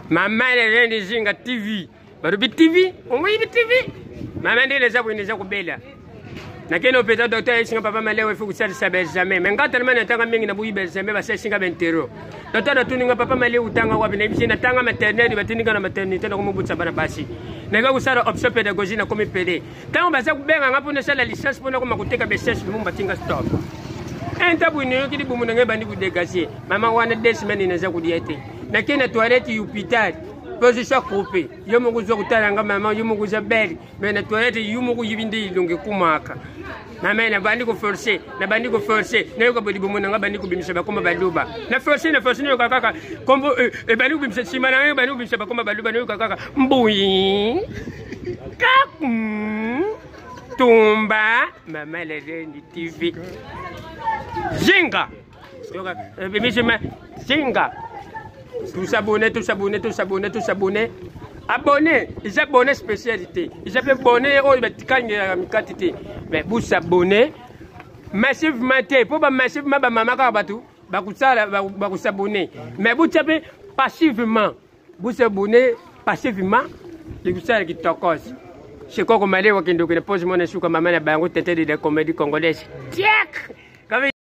Maman elle est Zinga TV. Barubi TV, on va y TV. Maman elle est déjà kubela. Na keno peta docteur isinga papa malewe fu kusali sabe jamais. Menga tellement natanga mingi na buyi be jamais ba singa bentero. Docteur tuninga papa malewe utanga wa bina bisina tanga maternelle batininga na maternité na kumubutsa bana basi. Na ga kusala option pédagogique na comme PD. Quand on va ça kubenga ngapo na sala licence pona kuma kuteka be session mumba tinga stop. Enta bwino kidi bumu na bandi ku dégager. Mama wana 2 semaines inaza kudiete. Na kena toilette hôpital. Position coupée. Yo mo kuzo kutalanga mama yo mo kuzo belle. Mais na toilette yo mo kuyibindi ilonge kumaka. Mama na bandi ko forcer, na bandi ko forcer. Na yo ko bodi bumu na bandi ko bimisha bakoma baluba. Na forcer yo kaka. Kombo e bandi ko bimisha simana yo bandi ko bimisha bakoma baluba na yo kaka. Mbuyi. Kakum. Tumba mama le rendi TV. Zinga. Bimisha Zinga. Tout s'abonner. Abonner, ils abonnent spécialité. Ils abonnent au quantité. Mais vous s'abonner massivement, pour pas massivement, maman Kabatu, vous s'abonner. Mais vous savez passivement, vous s'abonner passivement, vous savez qui t'occose. C'est quoi comme aller au Kendo qui ne pose mon essuie comme maman à Bango, tête de la comédie congolaise. Tiens!